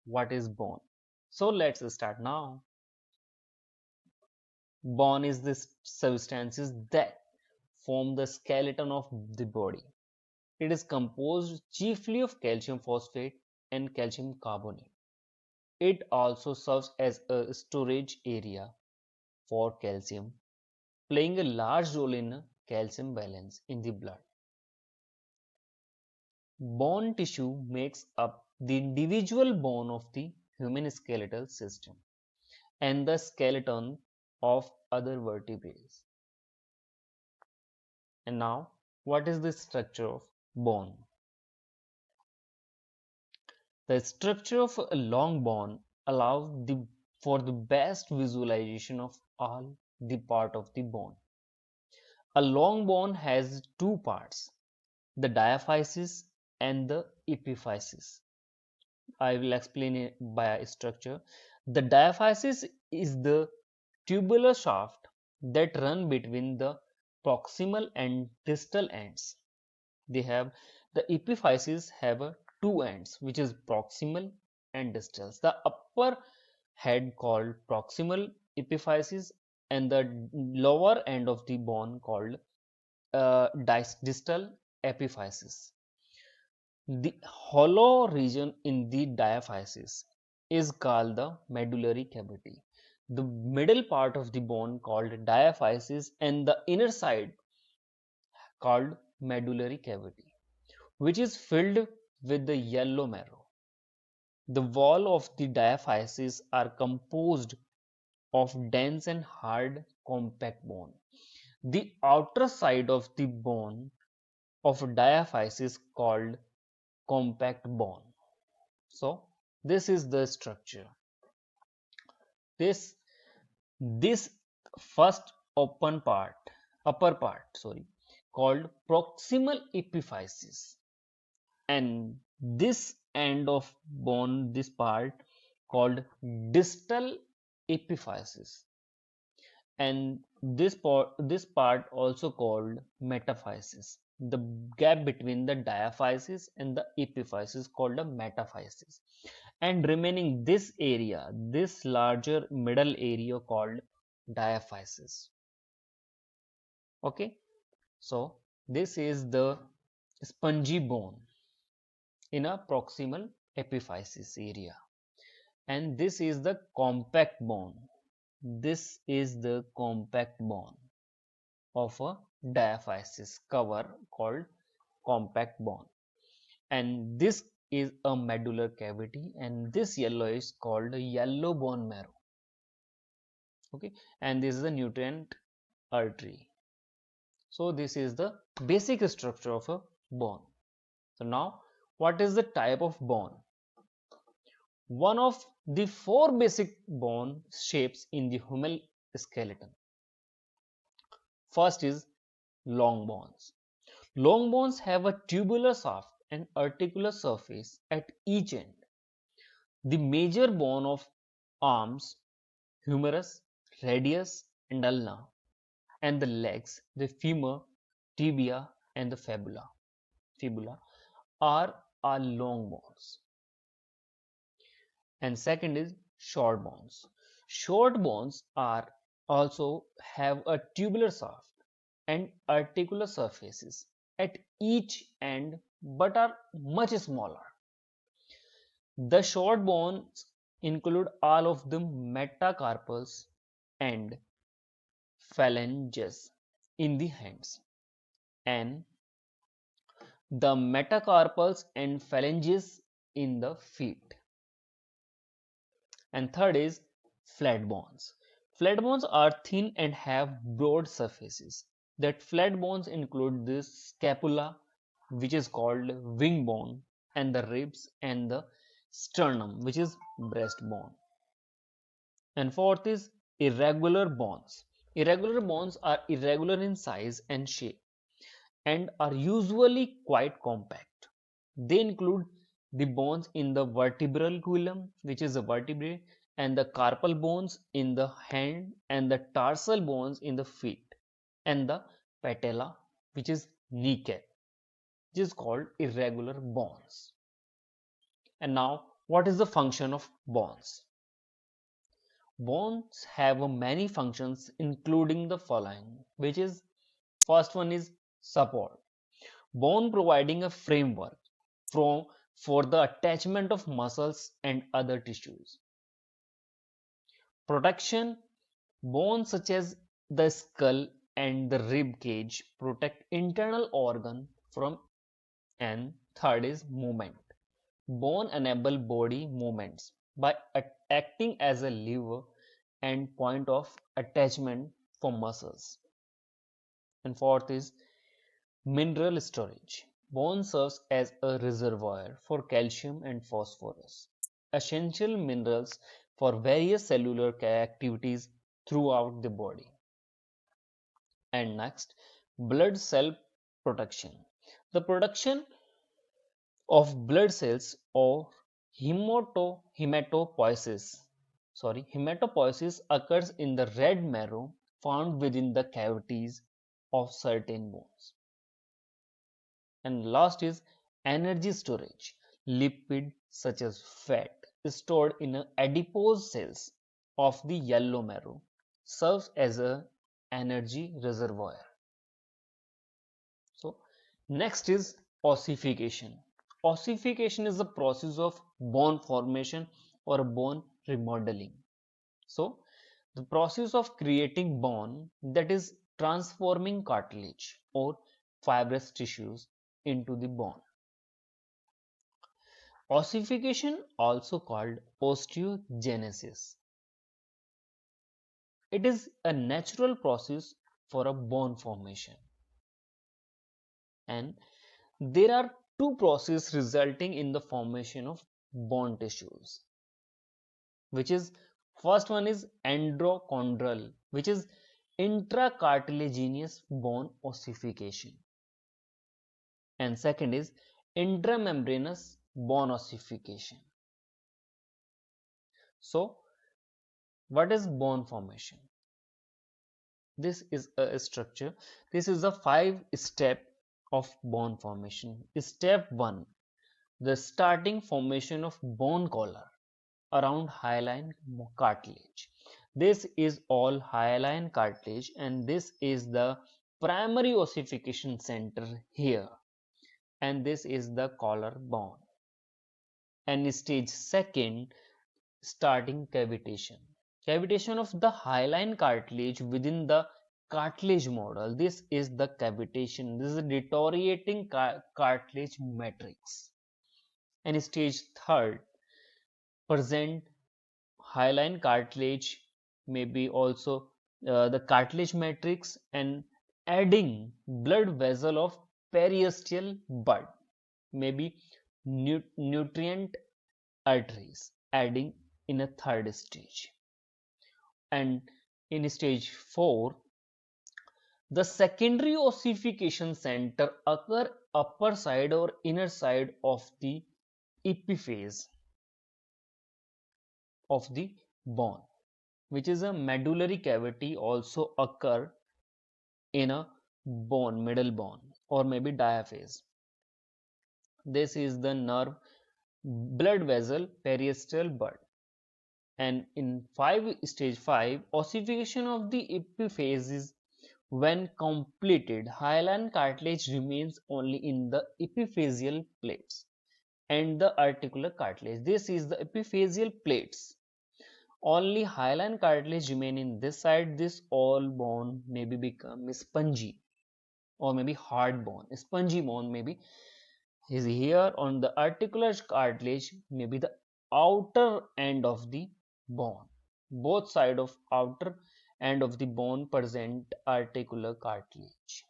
what is bone. So let's start now. Bone is the substances that form the skeleton of the body. It is composed chiefly of calcium phosphate and calcium carbonate. It also serves as a storage area for calcium, playing a large role in calcium balance in the blood. Bone tissue makes up the individual bone of the human skeletal system and the skeleton of other vertebrates. And now, what is the structure of bone? The structure of a long bone allows for the best visualization of all the part of the bone. A long bone has two parts, the diaphysis and the epiphysis. I will explain it by structure. The diaphysis is the tubular shaft that run between the proximal and distal ends. They have the epiphyses have two ends, which is proximal and distal. The upper head called proximal epiphysis and the lower end of the bone called distal epiphysis. The hollow region in the diaphysis is called the medullary cavity. The middle part of the bone called diaphysis and the inner side called medullary cavity, which is filled with the yellow marrow. The wall of the diaphysis are composed of dense and hard compact bone. The outer side of the bone of diaphysis called compact bone. So this is the structure. This this first upper part, sorry, called proximal epiphysis, and this end of bone, this part called distal epiphysis, and this part also called metaphysis. The gap between the diaphysis and the epiphysis called a metaphysis, and remaining this area, this larger middle area called diaphysis. Okay, so this is the spongy bone in a proximal epiphysis area, and this is the compact bone. This is the compact bone of a diaphysis cover called compact bone, and this is a medullar cavity, and this yellow is called yellow bone marrow. Okay, and this is a nutrient artery. So this is the basic structure of a bone. So now, what is the type of bone? One of the four basic bone shapes in the human skeleton. First is long bones. Long bones have a tubular shaft and articular surface at each end. The major bone of arms, humerus, radius, and ulna, and the legs, the femur, tibia, and the fibula are long bones. And second is short bones. Short bones are also have a tubular shaft and articular surfaces at each end but are much smaller. The short bones include all of the metacarpals and phalanges in the hands, and the metacarpals and phalanges in the feet. And third is flat bones. Flat bones are thin and have broad surfaces. That flat bones include the scapula, which is called wing bone, and the ribs and the sternum, which is breastbone. And fourth is irregular bones. Irregular bones are irregular in size and shape and are usually quite compact. They include the bones in the vertebral column, which is the vertebrae, and the carpal bones in the hand, and the tarsal bones in the feet, and the patella, which is kneecap, which is called irregular bones. And now, What is the function of bones? Bones have many functions including the following, which is first one is support. Bone providing a framework from for the attachment of muscles and other tissues. Protection. Bones such as the skull and the rib cage protect internal organ from. And third is movement. Bone enable body movements by acting as a lever and point of attachment for muscles. And fourth is mineral storage. Bone serves as a reservoir for calcium and phosphorus, essential minerals for various cellular activities throughout the body. And next, blood cell protection. The production of blood cells or hematopoiesis occurs in the red marrow found within the cavities of certain bones. And last is energy storage. Lipid such as fat is stored in adipose cells of the yellow marrow, serves as a energy reservoir. So next is ossification. Ossification is the process of bone formation or bone remodeling. So the process of creating bone, that is transforming cartilage or fibrous tissues into the bone. Ossification, also called osteogenesis. It is a natural process for a bone formation. And there are two processes resulting in the formation of bone tissues, which is first one is endochondral, which is intracartilaginous bone ossification, and second is intramembranous bone ossification. So what is bone formation? This is a structure. This is a 5-step of bone formation. Step 1, the starting formation of bone collar around hyaline cartilage. This is all hyaline cartilage, and this is the primary ossification center here, and this is the collar bone. And stage 2, starting cavitation. Cavitation of the hyaline cartilage within the cartilage model. This is the cavitation. This is a deteriorating cartilage matrix. And stage 3, present hyaline cartilage, maybe also the cartilage matrix, and adding blood vessel of periosteal bud, maybe nutrient arteries, adding in a third stage. And in stage 4, the secondary ossification center occur upper side or inner side of the epiphyse of the bone, which is a medullary cavity, also occur in a bone, middle bone, or maybe diaphyse. This is the nerve, blood vessel, periosteal bud. And in stage 5, ossification of the epiphyse is when completed, hyaline cartilage remains only in the epiphyseal plates and the articular cartilage. This is the epiphyseal plates. Only hyaline cartilage remain in this side. This all bone maybe become spongy or maybe hard bone. Spongy bone maybe is here on the articular cartilage, maybe the outer end of the bone. Both side of outer end of the bone present articular cartilage.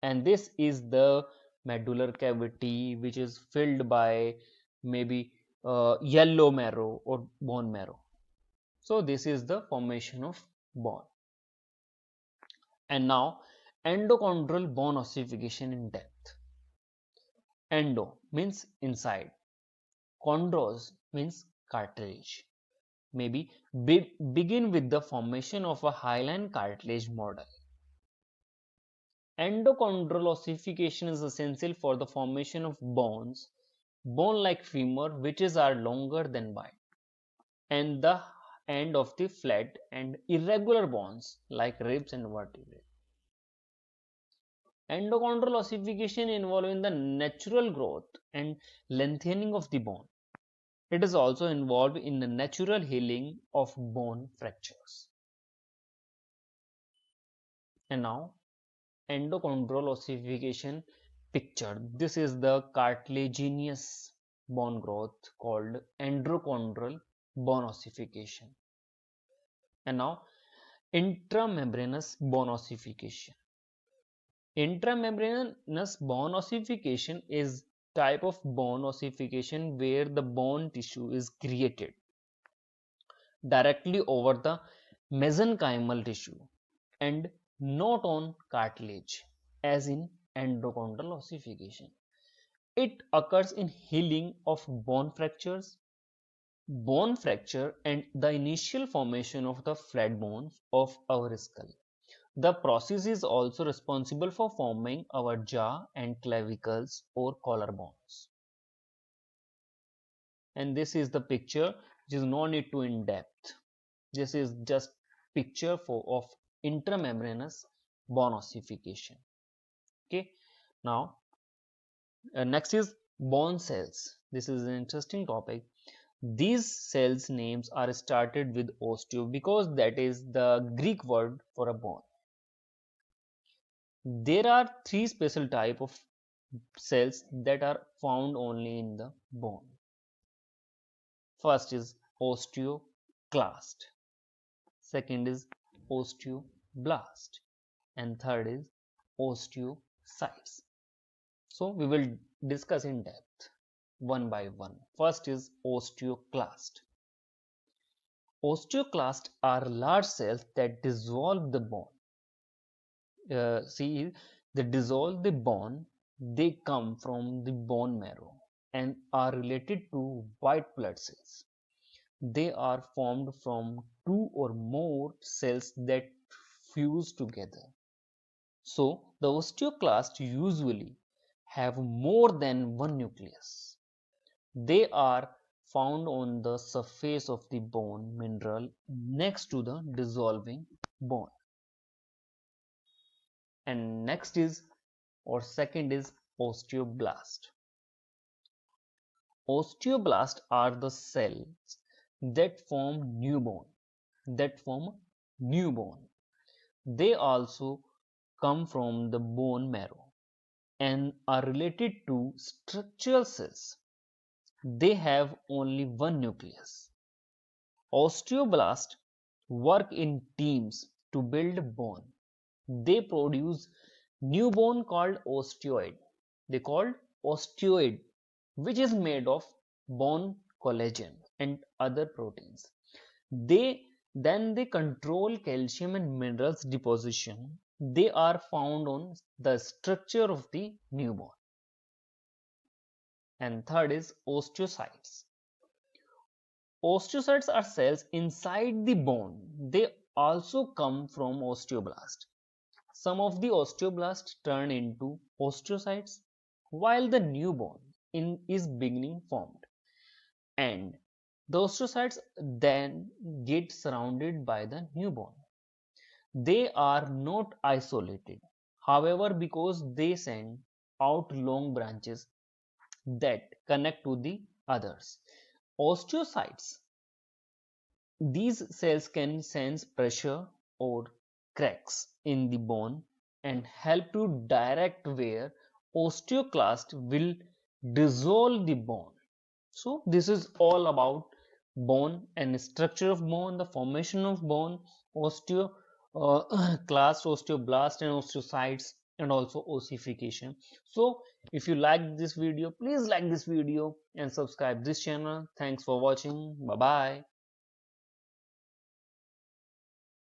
And this is the medullar cavity, which is filled by maybe yellow marrow or bone marrow. So this is the formation of bone. And now endochondral bone ossification in depth. Endo means inside, chondros means cartilage. Maybe begin with the formation of a hyaline cartilage model. Endochondral ossification is essential for the formation of bones bone like femur, which are longer than wide, and the end of the flat and irregular bones like ribs and vertebrae. Endochondral ossification involving the natural growth and lengthening of the bone. It is also involved in the natural healing of bone fractures. And now, endochondral ossification picture. This is the cartilaginous bone growth called endochondral bone ossification. And now, intramembranous bone ossification. Intramembranous bone ossification is type of bone ossification where the bone tissue is created directly over the mesenchymal tissue and not on cartilage, as in endochondral ossification. It occurs in healing of bone fracture and the initial formation of the flat bones of our skull. The process is also responsible for forming our jaw and clavicles or collarbones. And this is the picture, which is no need to in depth. This is just picture of intramembranous bone ossification. Okay, now next is bone cells. This is an interesting topic. These cells names are started with osteo because that is the Greek word for a bone. There are three special type of cells that are found only in the bone. First is osteoclast, second is osteoblast, and third is osteocytes. So we will discuss in depth one by one. First is osteoclast. Osteoclasts are large cells that dissolve the bone. See, they dissolve the bone. They come from the bone marrow and are related to white blood cells. They are formed from two or more cells that fuse together. So, the osteoclasts usually have more than one nucleus. They are found on the surface of the bone mineral next to the dissolving bone. And next is or second is osteoblast. Osteoblasts are the cells that form new bone. They also come from the bone marrow and are related to structural cells. They have only one nucleus. Osteoblasts work in teams to build bone. They produce new bone called osteoid. They called osteoid, which is made of bone collagen and other proteins. They control calcium and minerals deposition. They are found on the structure of the new bone. And third is osteocytes. Osteocytes are cells inside the bone. They also come from osteoblasts. Some of the osteoblasts turn into osteocytes while the new bone is beginning formed, and the osteocytes then get surrounded by the new bone. They are not isolated, however, because they send out long branches that connect to the others. Osteocytes, these cells can sense pressure or cracks in the bone and help to direct where osteoclast will dissolve the bone. So this is all about bone and structure of bone, the formation of bone, osteoclast, osteoblast and osteocytes, and also ossification. So if you like this video, please like this video and subscribe this channel. Thanks for watching. Bye bye.